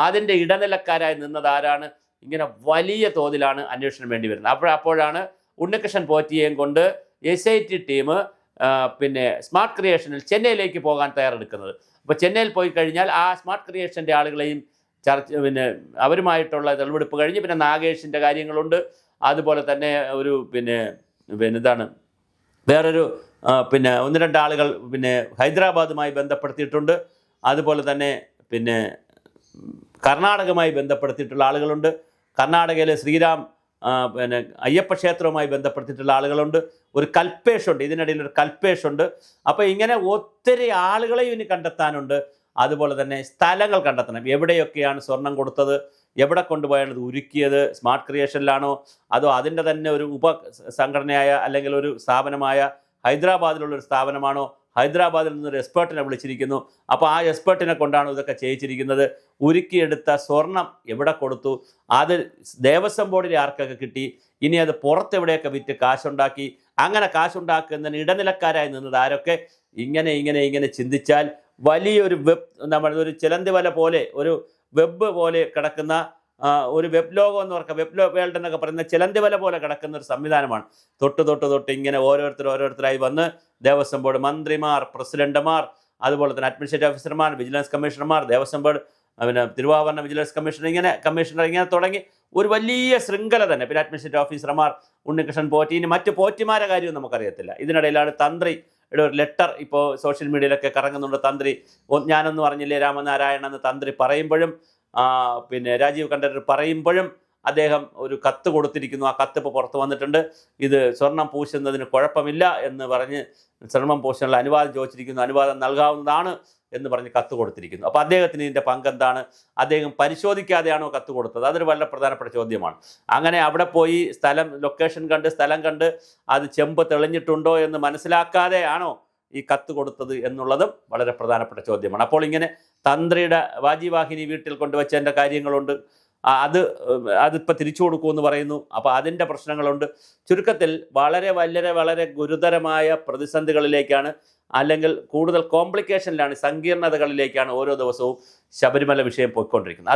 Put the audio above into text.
അതിൻ്റെ ഇടനിലക്കാരായി നിന്നത് ആരാണ്? ഇങ്ങനെ വലിയ തോതിലാണ് അന്വേഷണം വേണ്ടി വരുന്നത്. അപ്പോഴാണ് ഉണ്ണികൃഷ്ണൻ പോറ്റിയെയും കൊണ്ട് SIT ടീം പിന്നെ സ്മാർട്ട് ക്രിയേഷനിൽ ചെന്നൈയിലേക്ക് പോകാൻ തയ്യാറെടുക്കുന്നത്. അപ്പോൾ ചെന്നൈയിൽ പോയി കഴിഞ്ഞാൽ ആ സ്മാർട്ട് ക്രിയേഷൻ്റെ ആളുകളെയും പിന്നെ അവരുമായിട്ടുള്ള തെളിവെടുപ്പ് കഴിഞ്ഞ് പിന്നെ നാഗേഷിൻ്റെ കാര്യങ്ങളുണ്ട്. അതുപോലെ തന്നെ ഒരു പിന്നെ ഇതാണ് വേറൊരു പിന്നെ 1-2 ആളുകൾ പിന്നെ ഹൈദരാബാദുമായി ബന്ധപ്പെടുത്തിയിട്ടുണ്ട്. അതുപോലെ തന്നെ പിന്നെ കർണാടകമായി ബന്ധപ്പെടുത്തിയിട്ടുള്ള ആളുകളുണ്ട്. കർണാടകയിലെ ശ്രീരാം പിന്നെ അയ്യപ്പ ക്ഷേത്രവുമായി ബന്ധപ്പെടുത്തിയിട്ടുള്ള ആളുകളുണ്ട്. ഒരു കൽപ്പേഷുണ്ട്, ഇതിനിടയിൽ ഒരു കൽപ്പേഷുണ്ട്. അപ്പോൾ ഇങ്ങനെ ഒത്തിരി ആളുകളെയും ഇനി കണ്ടെത്താനുണ്ട്. അതുപോലെ തന്നെ സ്ഥലങ്ങൾ കണ്ടെത്തണം. എവിടെയൊക്കെയാണ് സ്വർണം കൊടുത്തത്, എവിടെ കൊണ്ടുപോയാണ് ഇത് ഉരുക്കിയത്, സ്മാർട്ട് ക്രിയേഷനിലാണോ അതോ അതിൻ്റെ തന്നെ ഒരു ഉപസംഘടനയായ അല്ലെങ്കിൽ ഒരു സ്ഥാപനമായ ഹൈദരാബാദിലുള്ളൊരു സ്ഥാപനമാണോ? ഹൈദരാബാദിൽ നിന്നൊരു എക്സ്പേർട്ടിനെ വിളിച്ചിരിക്കുന്നു. അപ്പോൾ ആ എക്സ്പേർട്ടിനെ കൊണ്ടാണ് ഇതൊക്കെ ചെയ്യിച്ചിരിക്കുന്നത്. ഉരുക്കിയെടുത്ത സ്വർണം എവിടെ കൊടുത്തു, അത് ദേവസ്വം ബോർഡിലെ ആർക്കൊക്കെ കിട്ടി, ഇനി അത് പുറത്തെവിടെയൊക്കെ വിറ്റ് കാശുണ്ടാക്കി, അങ്ങനെ കാശുണ്ടാക്കുന്നതിന് ഇടനിലക്കാരായി നിന്നത് ആരൊക്കെ? ഇങ്ങനെ ചിന്തിച്ചാൽ വലിയൊരു ഒരു ചിലന്തി വല പോലെ, ഒരു വെബ് പോലെ കിടക്കുന്ന ഒരു വെബ് ലോകം എന്ന് പറഞ്ഞാൽ വെബ് വേൾഡ് എന്നൊക്കെ പറയുന്ന ചിലന്തി വല പോലെ കിടക്കുന്ന ഒരു സംവിധാനമാണ്. തൊട്ട് ഇങ്ങനെ ഓരോരുത്തരായി വന്ന് ദേവസ്വം ബോർഡ് മന്ത്രിമാർ, പ്രസിഡന്റുമാർ, അതുപോലെ തന്നെ അഡ്മിനിസ്ട്രേറ്റീവ് ഓഫീസർമാർ, വിജിലൻസ് കമ്മീഷണർമാർ, ദേവസ്വം ബോർഡ് പിന്നെ തിരുവാഭരണ വിജിലൻസ് കമ്മീഷണർ, ഇങ്ങനെ തുടങ്ങി ഒരു വലിയ ശൃംഖല തന്നെ. പിന്നെ അഡ്മിനിസ്ട്രേറ്റീവ് ഓഫീസർമാർ, ഉണ്ണികൃഷ്ണൻ പോറ്റി, ഇനി മറ്റ് പോറ്റിമാരെ കാര്യവും നമുക്കറിയത്തില്ല. ഇതിനിടയിലാണ് തന്ത്രിയുടെ ഒരു ലെറ്റർ ഇപ്പോൾ സോഷ്യൽ മീഡിയയിലൊക്കെ കറങ്ങുന്നുണ്ട്. തന്ത്രി ഞാനൊന്നും അറിഞ്ഞില്ലേ രാമനാരായണൻ എന്ന് തന്ത്രി പറയുമ്പോഴും പിന്നെ രാജീവ് കണ്ഠരർ പറയുമ്പോഴും അദ്ദേഹം ഒരു കത്ത് കൊടുത്തിരിക്കുന്നു. ആ കത്ത് ഇപ്പോൾ പുറത്ത് വന്നിട്ടുണ്ട്. ഇത് സ്വർണം പൂശുന്നതിന് കുഴപ്പമില്ല എന്ന് പറഞ്ഞ് സ്വർണം പൂശാനുള്ള അനുവാദം ചോദിച്ചിരിക്കുന്നു. അനുവാദം നൽകാവുന്നതാണ് എന്ന് പറഞ്ഞ് കത്ത് കൊടുത്തിരിക്കുന്നു. അപ്പോൾ അദ്ദേഹത്തിന് ഇതിൻ്റെ പങ്കെന്താണ്? അദ്ദേഹം പരിശോധിക്കാതെയാണോ കത്ത് കൊടുത്തത്? അതൊരു വളരെ പ്രധാനപ്പെട്ട ചോദ്യമാണ്. അങ്ങനെ അവിടെ പോയി ലൊക്കേഷൻ കണ്ട് സ്ഥലം കണ്ട് അത് ചെമ്പ് തെളിഞ്ഞിട്ടുണ്ടോ എന്ന് മനസ്സിലാക്കാതെയാണോ ഈ കത്ത് കൊടുത്തത് എന്നുള്ളതും വളരെ പ്രധാനപ്പെട്ട ചോദ്യമാണ്. അപ്പോൾ ഇങ്ങനെ തന്ത്രിയുടെ വാജിവാഹിനി വീട്ടിൽ കൊണ്ടുവച്ചതിൻ്റെ കാര്യങ്ങളുണ്ട്. അതിപ്പോൾ തിരിച്ചു കൊടുക്കുമെന്ന് പറയുന്നു. അപ്പോൾ അതിൻ്റെ പ്രശ്നങ്ങളുണ്ട്. ചുരുക്കത്തിൽ വളരെ ഗുരുതരമായ പ്രതിസന്ധികളിലേക്കാണ്, അല്ലെങ്കിൽ കൂടുതൽ കോംപ്ലിക്കേഷനിലാണ്, സങ്കീർണതകളിലേക്കാണ് ഓരോ ദിവസവും ശബരിമല വിഷയം പോയിക്കൊണ്ടിരിക്കുന്നത്.